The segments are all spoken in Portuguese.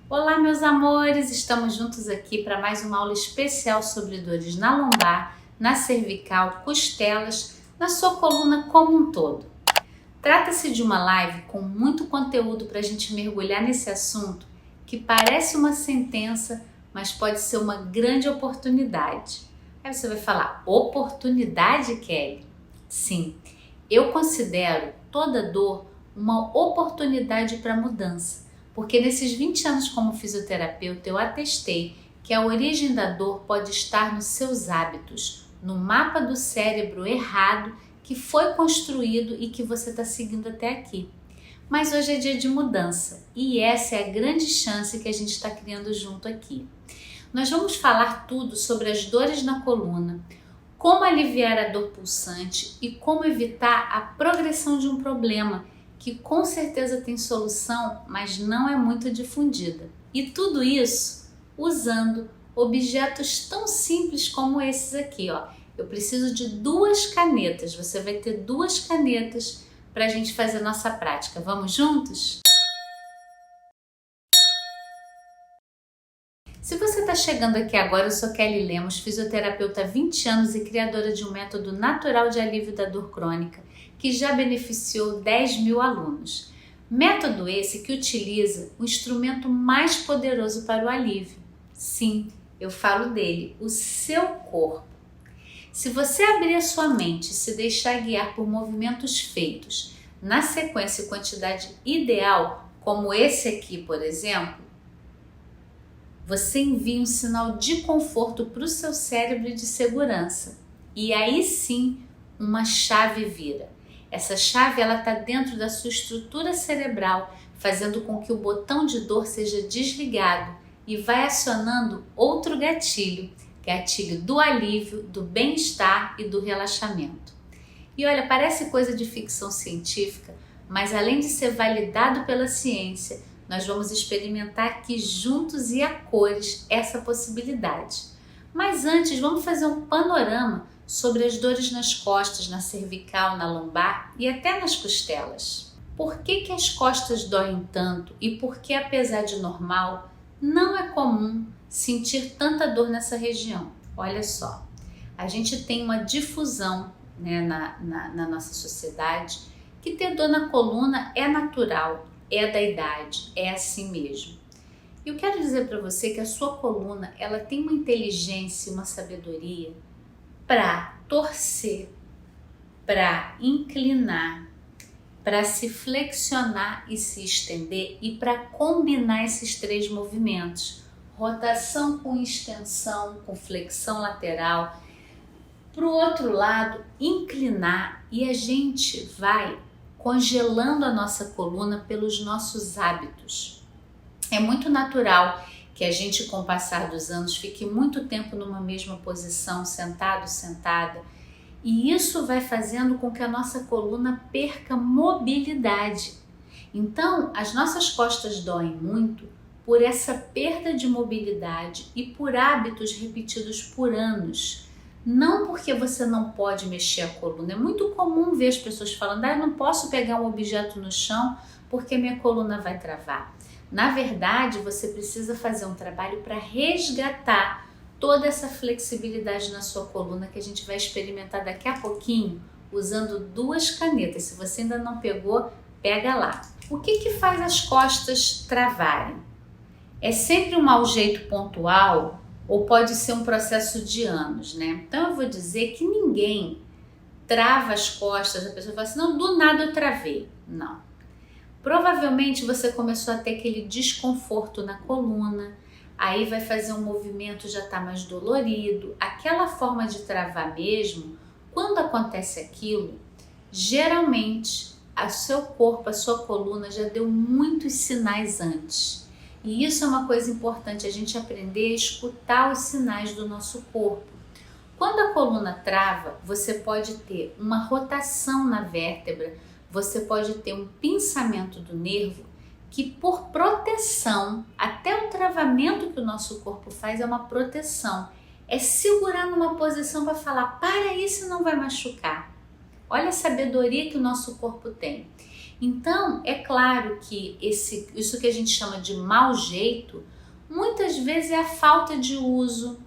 Olá, meus amores! Estamos juntos aqui para mais uma aula especial sobre dores na lombar, na cervical, costelas, na sua coluna como um todo. Trata-se de uma live com muito conteúdo para a gente mergulhar nesse assunto que parece uma sentença, mas pode ser uma grande oportunidade. Aí você vai falar, oportunidade, Kelly? Sim, eu considero toda dor uma oportunidade para mudança. Porque nesses 20 anos como fisioterapeuta eu atestei que a origem da dor pode estar nos seus hábitos, no mapa do cérebro errado que foi construído e que você está seguindo até aqui. Mas hoje é dia de mudança e essa é a grande chance que a gente está criando junto aqui. Nós vamos falar tudo sobre as dores na coluna, como aliviar a dor pulsante e como evitar a progressão de um problema que com certeza tem solução, mas não é muito difundida. E tudo isso usando objetos tão simples como esses aqui, ó. Eu preciso de 2 canetas, você vai ter 2 canetas para a gente fazer nossa prática. Vamos juntos? Se você está chegando aqui agora, eu sou Kelly Lemos, fisioterapeuta há 20 anos e criadora de um método natural de alívio da dor crônica, que já beneficiou 10 mil alunos. Método esse que utiliza o instrumento mais poderoso para o alívio. Sim, eu falo dele, o seu corpo. Se você abrir a sua mente e se deixar guiar por movimentos feitos na sequência e quantidade ideal, como esse aqui, por exemplo, você envia um sinal de conforto para o seu cérebro e de segurança. E aí sim, uma chave vira. Essa chave ela está dentro da sua estrutura cerebral, fazendo com que o botão de dor seja desligado e vai acionando outro gatilho, gatilho do alívio, do bem-estar e do relaxamento. E olha, parece coisa de ficção científica, mas além de ser validado pela ciência, nós vamos experimentar aqui juntos e a cores essa possibilidade. Mas antes, vamos fazer um panorama sobre as dores nas costas, na cervical, na lombar e até nas costelas. Por que as costas doem tanto e por que, apesar de normal, não é comum sentir tanta dor nessa região? Olha só, a gente tem uma difusão, né, na nossa sociedade que ter dor na coluna é natural, é da idade, é assim mesmo. Eu quero dizer para você que a sua coluna ela tem uma inteligência, uma sabedoria para torcer, para inclinar, para se flexionar e se estender e para combinar esses 3 movimentos. Rotação com extensão, com flexão lateral. Para o outro lado, inclinar e a gente vai congelando a nossa coluna pelos nossos hábitos. É muito natural que a gente, com o passar dos anos, fique muito tempo numa mesma posição, sentado, sentada, e isso vai fazendo com que a nossa coluna perca mobilidade. Então, as nossas costas doem muito por essa perda de mobilidade e por hábitos repetidos por anos. Não porque você não pode mexer a coluna. É muito comum ver as pessoas falando, eu não posso pegar um objeto no chão porque minha coluna vai travar. Na verdade, você precisa fazer um trabalho para resgatar toda essa flexibilidade na sua coluna que a gente vai experimentar daqui a pouquinho usando 2 canetas. Se você ainda não pegou, pega lá. O que faz as costas travarem? É sempre um mau jeito pontual ou pode ser um processo de anos, né? Então eu vou dizer que ninguém trava as costas, a pessoa fala assim, não, do nada eu travei. Não. Provavelmente você começou a ter aquele desconforto na coluna, aí vai fazer um movimento, já está mais dolorido. Aquela forma de travar mesmo, quando acontece aquilo, geralmente o seu corpo, a sua coluna já deu muitos sinais antes. E isso é uma coisa importante, a gente aprender a escutar os sinais do nosso corpo. Quando a coluna trava, você pode ter uma rotação na vértebra, você pode ter um pinçamento do nervo, que por proteção, até o travamento que o nosso corpo faz é uma proteção. É segurar numa posição para falar, para aí, senão vai machucar. Olha a sabedoria que o nosso corpo tem. Então, é claro que isso que a gente chama de mau jeito, muitas vezes é a falta de uso,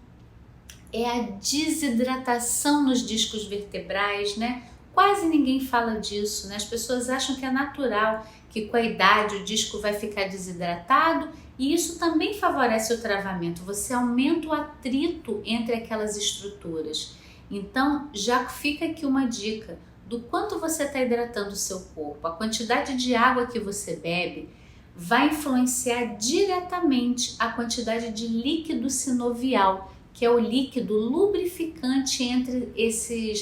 é a desidratação nos discos vertebrais, né? Quase ninguém fala disso, né? As pessoas acham que é natural, que com a idade o disco vai ficar desidratado e isso também favorece o travamento. Você aumenta o atrito entre aquelas estruturas. Então, já fica aqui uma dica do quanto você está hidratando o seu corpo. A quantidade de água que você bebe vai influenciar diretamente a quantidade de líquido sinovial, que é o líquido lubrificante entre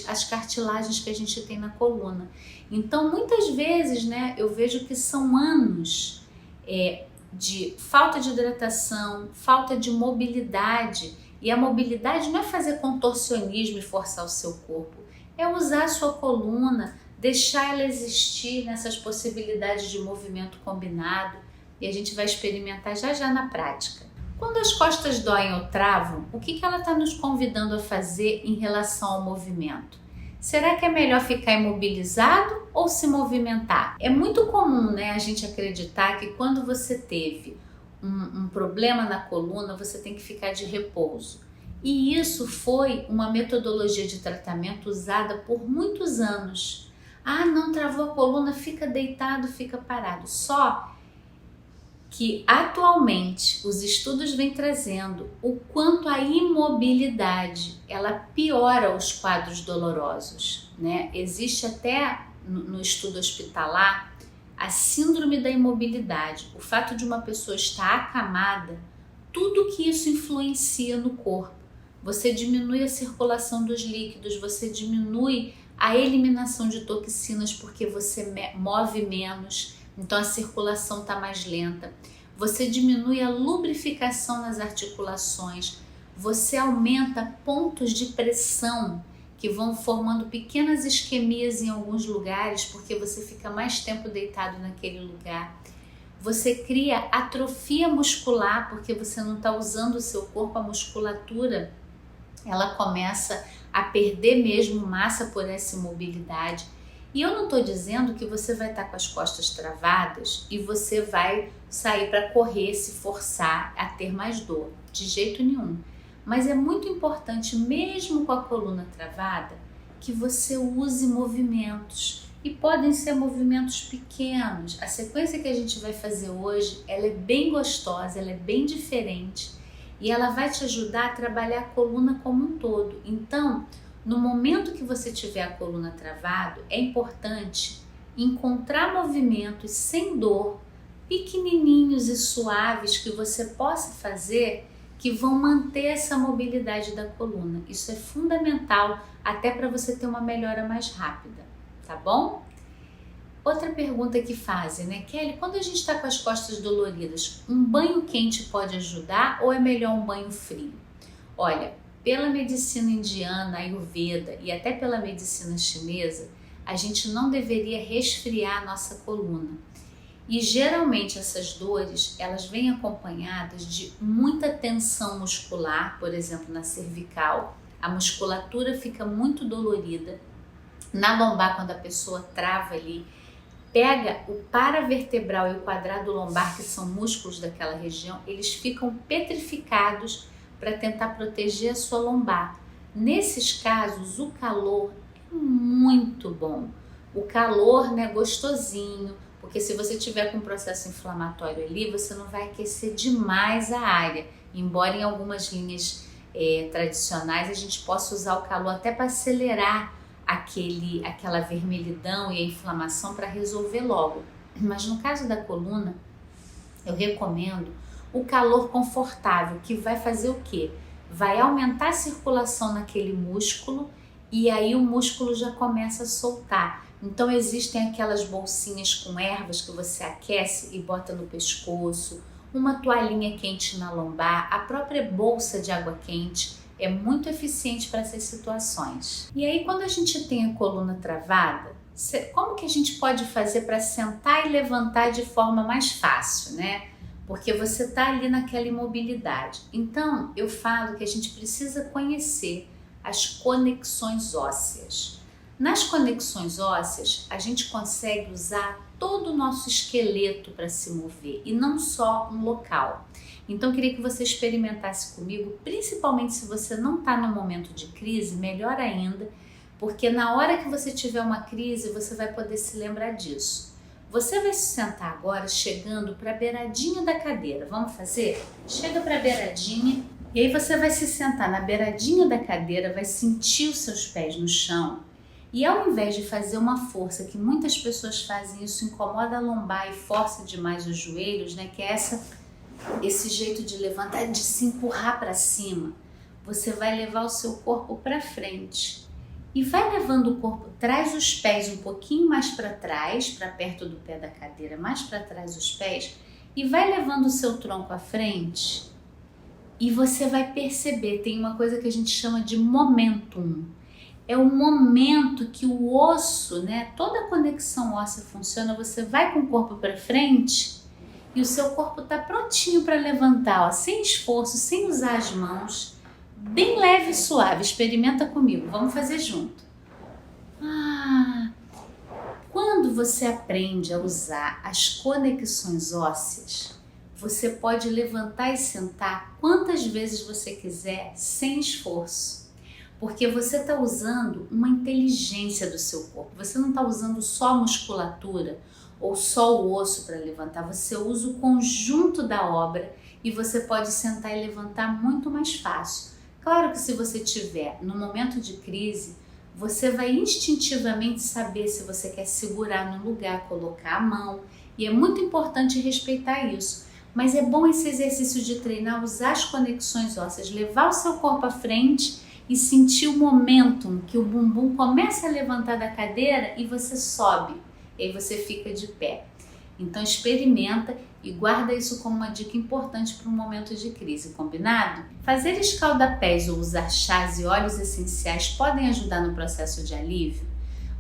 as cartilagens que a gente tem na coluna. Então, muitas vezes, né, eu vejo que são anos de falta de hidratação, falta de mobilidade. E a mobilidade não é fazer contorcionismo e forçar o seu corpo, é usar a sua coluna, deixar ela existir nessas possibilidades de movimento combinado. E a gente vai experimentar já na prática. Quando as costas doem ou travam, o que ela está nos convidando a fazer em relação ao movimento? Será que é melhor ficar imobilizado ou se movimentar? É muito comum, né, a gente acreditar que quando você teve um problema na coluna, você tem que ficar de repouso. E isso foi uma metodologia de tratamento usada por muitos anos. Ah, não travou a coluna, fica deitado, fica parado. Só que atualmente os estudos vêm trazendo o quanto a imobilidade ela piora os quadros dolorosos, né? Existe até no estudo hospitalar a síndrome da imobilidade, o fato de uma pessoa estar acamada, tudo que isso influencia no corpo. Você diminui a circulação dos líquidos, você diminui a eliminação de toxinas porque você move menos. Então a circulação está mais lenta, você diminui a lubrificação nas articulações, você aumenta pontos de pressão que vão formando pequenas isquemias em alguns lugares porque você fica mais tempo deitado naquele lugar. Você cria atrofia muscular porque você não está usando o seu corpo, a musculatura ela começa a perder mesmo massa por essa imobilidade. E eu não estou dizendo que você vai estar com as costas travadas e você vai sair para correr, se forçar a ter mais dor, de jeito nenhum. Mas é muito importante, mesmo com a coluna travada, que você use movimentos. E podem ser movimentos pequenos. A sequência que a gente vai fazer hoje, ela é bem gostosa, ela é bem diferente e ela vai te ajudar a trabalhar a coluna como um todo. Então, no momento que você tiver a coluna travada, é importante encontrar movimentos sem dor, pequenininhos e suaves que você possa fazer que vão manter essa mobilidade da coluna. Isso é fundamental até para você ter uma melhora mais rápida, tá bom? Outra pergunta que fazem, né, Kelly, quando a gente está com as costas doloridas, um banho quente pode ajudar ou é melhor um banho frio? Olha, pela medicina indiana, Ayurveda e até pela medicina chinesa, a gente não deveria resfriar a nossa coluna. E geralmente essas dores, elas vêm acompanhadas de muita tensão muscular, por exemplo, na cervical, a musculatura fica muito dolorida. Na lombar, quando a pessoa trava ali, pega o paravertebral e o quadrado lombar, que são músculos daquela região, eles ficam petrificados para tentar proteger a sua lombar. Nesses casos, o calor é muito bom. O calor, né, gostosinho, porque se você tiver com um processo inflamatório ali, você não vai aquecer demais a área, embora em algumas linhas tradicionais a gente possa usar o calor até para acelerar aquela vermelhidão e a inflamação para resolver logo. Mas no caso da coluna, eu recomendo o calor confortável, que vai fazer o quê? Vai aumentar a circulação naquele músculo e aí o músculo já começa a soltar. Então existem aquelas bolsinhas com ervas que você aquece e bota no pescoço, uma toalhinha quente na lombar, a própria bolsa de água quente é muito eficiente para essas situações. E aí quando a gente tem a coluna travada, como que a gente pode fazer para sentar e levantar de forma mais fácil, né? Porque você está ali naquela imobilidade. Então eu falo que a gente precisa conhecer as conexões ósseas. Nas conexões ósseas, a gente consegue usar todo o nosso esqueleto para se mover e não só um local. Então, eu queria que você experimentasse comigo, principalmente se você não está no momento de crise, melhor ainda, porque na hora que você tiver uma crise, você vai poder se lembrar disso. Você vai se sentar agora chegando para a beiradinha da cadeira. Vamos fazer? Chega para a beiradinha e aí você vai se sentar na beiradinha da cadeira, vai sentir os seus pés no chão e ao invés de fazer uma força que muitas pessoas fazem, isso incomoda a lombar e força demais os joelhos, né? Que é esse jeito de levantar, de se empurrar para cima. Você vai levar o seu corpo para frente e vai levando o corpo, traz os pés um pouquinho mais para trás, para perto do pé da cadeira, mais para trás os pés, e vai levando o seu tronco à frente e você vai perceber, tem uma coisa que a gente chama de momentum. É o momento que o osso, né, toda a conexão óssea funciona, você vai com o corpo para frente e o seu corpo está prontinho para levantar, ó, sem esforço, sem usar as mãos, bem leve e suave. Experimenta comigo, vamos fazer junto. Quando você aprende a usar as conexões ósseas, você pode levantar e sentar quantas vezes você quiser, sem esforço. Porque você está usando uma inteligência do seu corpo. Você não está usando só a musculatura ou só o osso para levantar. Você usa o conjunto da obra e você pode sentar e levantar muito mais fácil. Claro que se você estiver no momento de crise, você vai instintivamente saber se você quer segurar no lugar, colocar a mão. E é muito importante respeitar isso. Mas é bom esse exercício de treinar, usar as conexões ósseas, levar o seu corpo à frente e sentir o momentum que o bumbum começa a levantar da cadeira e você sobe, e aí você fica de pé. Então experimenta e guarda isso como uma dica importante para um momento de crise, combinado? Fazer escaldapés ou usar chás e óleos essenciais podem ajudar no processo de alívio?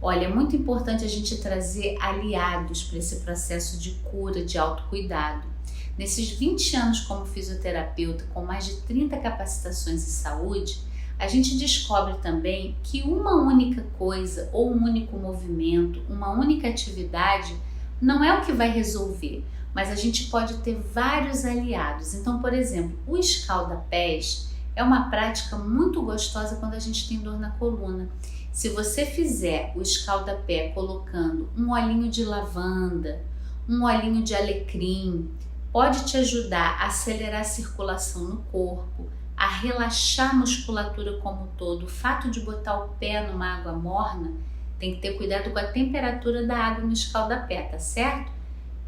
Olha, é muito importante a gente trazer aliados para esse processo de cura, de autocuidado. Nesses 20 anos como fisioterapeuta, com mais de 30 capacitações em saúde, a gente descobre também que uma única coisa ou um único movimento, uma única atividade não é o que vai resolver, mas a gente pode ter vários aliados. Então, por exemplo, o escaldapés é uma prática muito gostosa quando a gente tem dor na coluna. Se você fizer o escaldapé colocando um olhinho de lavanda, um olhinho de alecrim, pode te ajudar a acelerar a circulação no corpo, a relaxar a musculatura como um todo. O fato de botar o pé numa água morna, tem que ter cuidado com a temperatura da água no escaldapé, tá certo?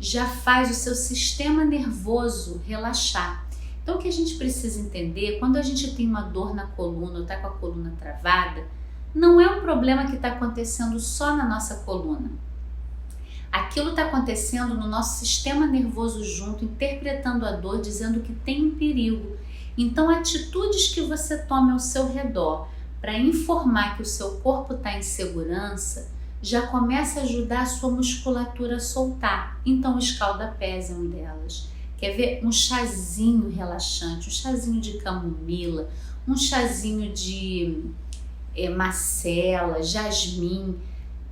Já faz o seu sistema nervoso relaxar. Então o que a gente precisa entender, quando a gente tem uma dor na coluna ou tá com a coluna travada, não é um problema que está acontecendo só na nossa coluna. Aquilo está acontecendo no nosso sistema nervoso junto, interpretando a dor, dizendo que tem um perigo. Então, atitudes que você tome ao seu redor para informar que o seu corpo está em segurança, já começa a ajudar a sua musculatura a soltar. Então, o escaldapés é uma delas. Quer ver? Um chazinho relaxante, um chazinho de camomila, um chazinho de macela, jasmim.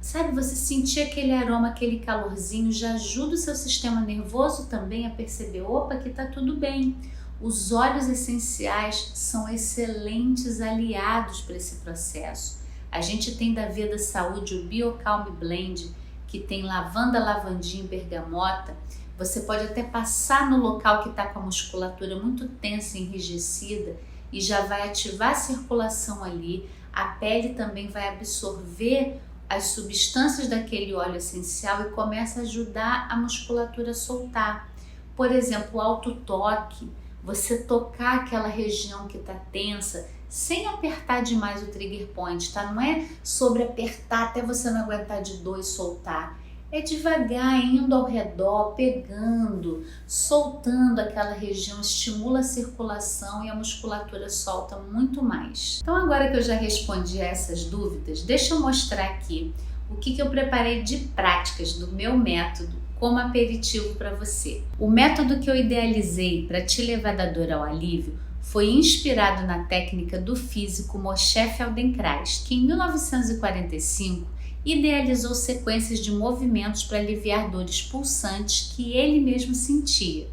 Sabe, você sentir aquele aroma, aquele calorzinho, já ajuda o seu sistema nervoso também a perceber, opa, que tá tudo bem. Os óleos essenciais são excelentes aliados para esse processo. A gente tem da Veda Saúde o BioCalm Blend, que tem lavanda, lavandinha e bergamota. Você pode até passar no local que está com a musculatura muito tensa e enrijecida e já vai ativar a circulação ali. A pele também vai absorver as substâncias daquele óleo essencial e começa a ajudar a musculatura a soltar. Por exemplo, o autotoque, você tocar aquela região que está tensa sem apertar demais o trigger point, tá? Não é sobre apertar até você não aguentar de dor e soltar. É devagar, indo ao redor, pegando, soltando aquela região, estimula a circulação e a musculatura solta muito mais. Então agora que eu já respondi a essas dúvidas, deixa eu mostrar aqui o que eu preparei de práticas do meu método como aperitivo para você. O método que eu idealizei para te levar da dor ao alívio foi inspirado na técnica do físico Moshe Feldenkrais, que em 1945 idealizou sequências de movimentos para aliviar dores pulsantes que ele mesmo sentia.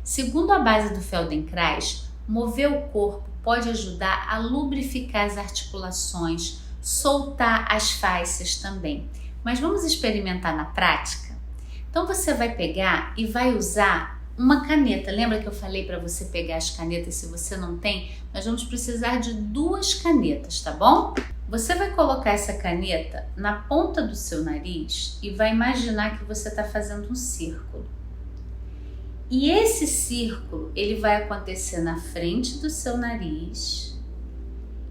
Segundo a base do Feldenkrais, mover o corpo pode ajudar a lubrificar as articulações, soltar as fáscias também. Mas vamos experimentar na prática? Então você vai pegar e vai usar uma caneta. Lembra que eu falei para você pegar as canetas? Se você não tem, nós vamos precisar de 2 canetas, tá bom? Você vai colocar essa caneta na ponta do seu nariz e vai imaginar que você está fazendo um círculo. E esse círculo, ele vai acontecer na frente do seu nariz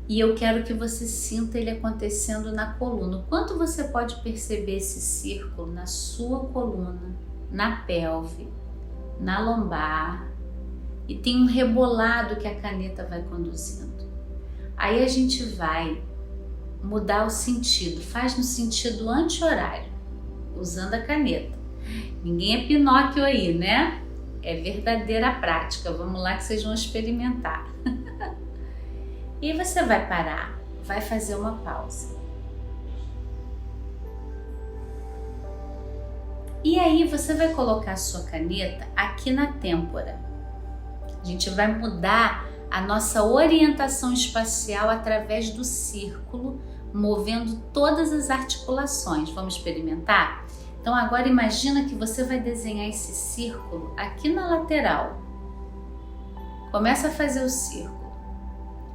e eu quero que você sinta ele acontecendo na coluna. O quanto você pode perceber esse círculo na sua coluna, na pelve, na lombar, e tem um rebolado que a caneta vai conduzindo. Aí a gente vai mudar o sentido, faz no sentido anti-horário, usando a caneta. Ninguém é Pinóquio aí, né? É verdadeira prática. Vamos lá que vocês vão experimentar. E você vai parar, vai fazer uma pausa. E aí você vai colocar a sua caneta aqui na têmpora. A gente vai mudar a nossa orientação espacial através do círculo, movendo todas as articulações. Vamos experimentar? Então agora imagina que você vai desenhar esse círculo aqui na lateral. Começa a fazer o círculo,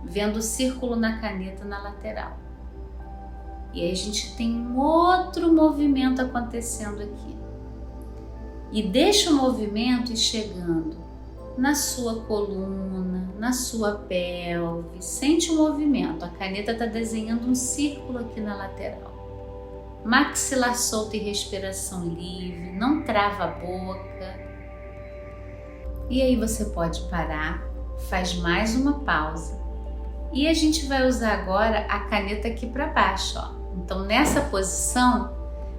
vendo o círculo na caneta na lateral. E aí a gente tem um outro movimento acontecendo aqui. E deixa o movimento ir chegando na sua coluna, na sua pelve. Sente o movimento. A caneta está desenhando um círculo aqui na lateral. Maxilar solta e respiração livre. Não trava a boca. E aí você pode parar, faz mais uma pausa. E a gente vai usar agora a caneta aqui para baixo, ó. Então nessa posição,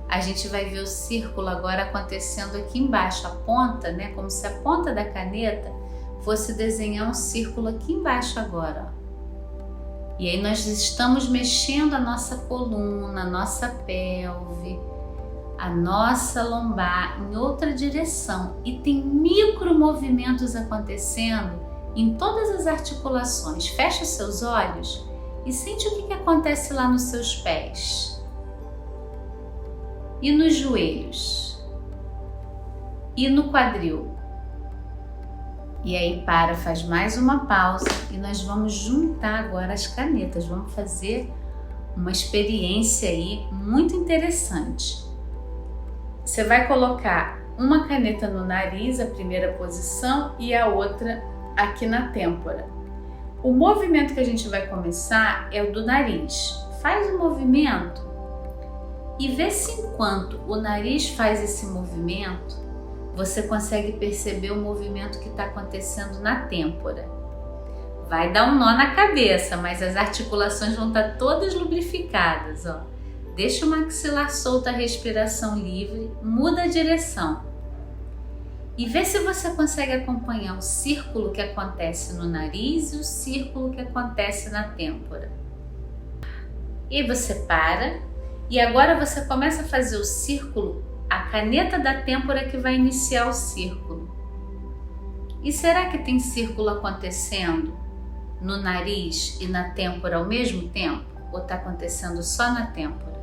a gente vai ver o círculo agora acontecendo aqui embaixo, a ponta, né? Como se a ponta da caneta fosse desenhar um círculo aqui embaixo agora, ó. E aí nós estamos mexendo a nossa coluna, a nossa pelve, a nossa lombar em outra direção. E tem micro movimentos acontecendo em todas as articulações. Fecha os seus olhos e sente o que acontece lá nos seus pés. E nos joelhos, e no quadril. E aí para, faz mais uma pausa e nós vamos juntar agora as canetas. Vamos fazer uma experiência aí muito interessante. Você vai colocar uma caneta no nariz, a primeira posição, e a outra aqui na têmpora. O movimento que a gente vai começar é o do nariz. Faz o movimento e vê se enquanto o nariz faz esse movimento, você consegue perceber o movimento que está acontecendo na têmpora. Vai dar um nó na cabeça, mas as articulações vão estar todas lubrificadas, ó. Deixa o maxilar solto, a respiração livre, muda a direção. E vê se você consegue acompanhar o círculo que acontece no nariz e o círculo que acontece na têmpora. E você para. E agora você começa a fazer o círculo, a caneta da têmpora que vai iniciar o círculo. E será que tem círculo acontecendo no nariz e na têmpora ao mesmo tempo? Ou está acontecendo só na têmpora?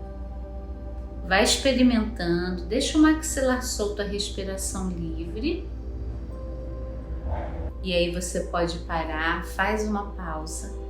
Vai experimentando, deixa o maxilar solto, a respiração livre. E aí você pode parar, faz uma pausa.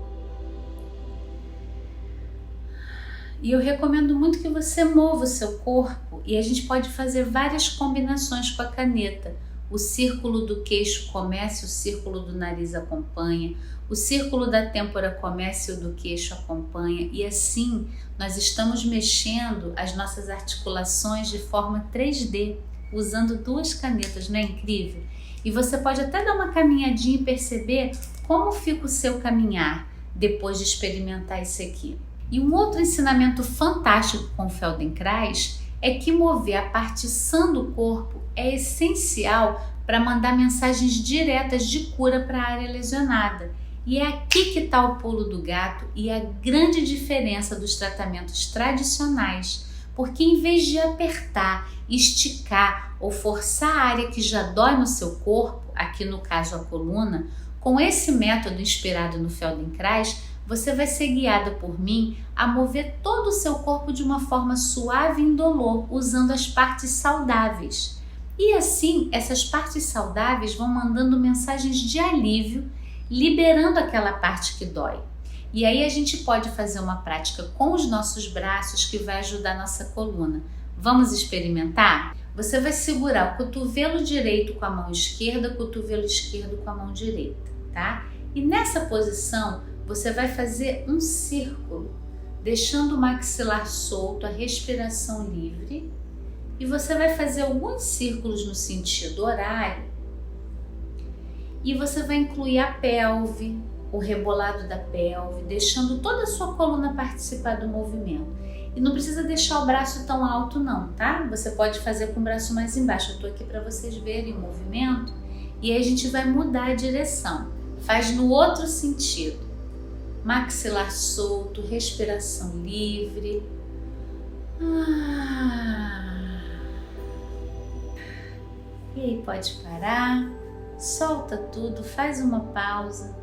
E eu recomendo muito que você mova o seu corpo e a gente pode fazer várias combinações com a caneta. O círculo do queixo começa, o círculo do nariz acompanha, o círculo da têmpora começa e o do queixo acompanha. E assim nós estamos mexendo as nossas articulações de forma 3D, usando 2 canetas, não é incrível? E você pode até dar uma caminhadinha e perceber como fica o seu caminhar depois de experimentar isso aqui. E um outro ensinamento fantástico com o Feldenkrais é que mover a parte sã do corpo é essencial para mandar mensagens diretas de cura para a área lesionada. E é aqui que está o pulo do gato e a grande diferença dos tratamentos tradicionais porque em vez de apertar, esticar ou forçar a área que já dói no seu corpo, aqui no caso a coluna, com esse método inspirado no Feldenkrais, você vai ser guiada por mim a mover todo o seu corpo de uma forma suave e indolor, usando as partes saudáveis. E assim, essas partes saudáveis vão mandando mensagens de alívio, liberando aquela parte que dói. E aí a gente pode fazer uma prática com os nossos braços que vai ajudar a nossa coluna. Vamos experimentar? Você vai segurar o cotovelo direito com a mão esquerda, o cotovelo esquerdo com a mão direita, tá? E nessa posição, você vai fazer um círculo, deixando o maxilar solto, a respiração livre. E você vai fazer alguns círculos no sentido horário. E você vai incluir a pelve, o rebolado da pelve, deixando toda a sua coluna participar do movimento. E não precisa deixar o braço tão alto não, tá? Você pode fazer com o braço mais embaixo. Eu tô aqui para vocês verem o movimento. E aí a gente vai mudar a direção. Faz no outro sentido. Maxilar solto, respiração livre. E aí pode parar, solta tudo, faz uma pausa.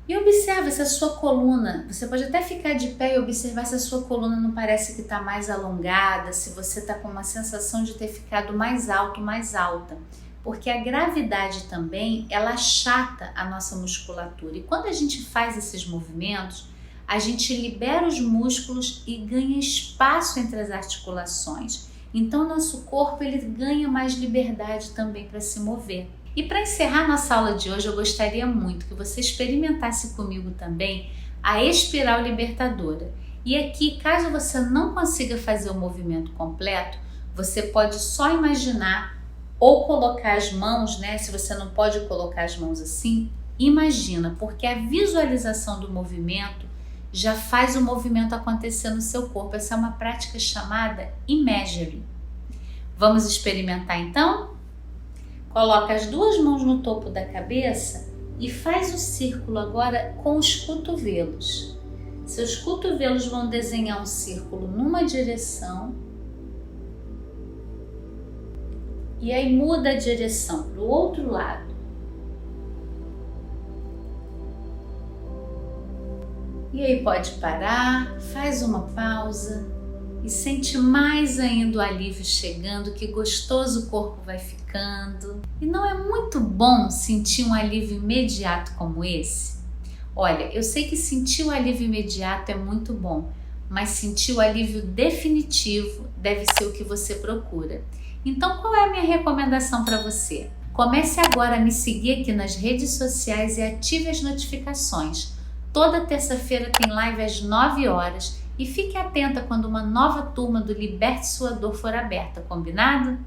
E observa se a sua coluna, você pode até ficar de pé e observar se a sua coluna não parece que está mais alongada, se você está com uma sensação de ter ficado mais alto, mais alta. Porque a gravidade também, ela achata a nossa musculatura. E quando a gente faz esses movimentos, a gente libera os músculos e ganha espaço entre as articulações. Então, nosso corpo ele ganha mais liberdade também para se mover. E para encerrar nossa aula de hoje, eu gostaria muito que você experimentasse comigo também a espiral libertadora. E aqui, caso você não consiga fazer o movimento completo, você pode só imaginar ou colocar as mãos, né? Se você não pode colocar as mãos assim, imagina, porque a visualização do movimento já faz o movimento acontecer no seu corpo. Essa é uma prática chamada Imagery. Vamos experimentar então? Coloca as duas mãos no topo da cabeça e faz o círculo agora com os cotovelos. Seus cotovelos vão desenhar um círculo numa direção e aí muda a direção para o outro lado. E aí pode parar, faz uma pausa e sente mais ainda o alívio chegando, que gostoso o corpo vai ficando. E não é muito bom sentir um alívio imediato como esse? Olha, eu sei que sentir o alívio imediato é muito bom, mas sentir o alívio definitivo deve ser o que você procura. Então, qual é a minha recomendação para você? Comece agora a me seguir aqui nas redes sociais e ative as notificações. Toda terça-feira tem live às 9 horas e fique atenta quando uma nova turma do Liberte Sua Dor for aberta, combinado?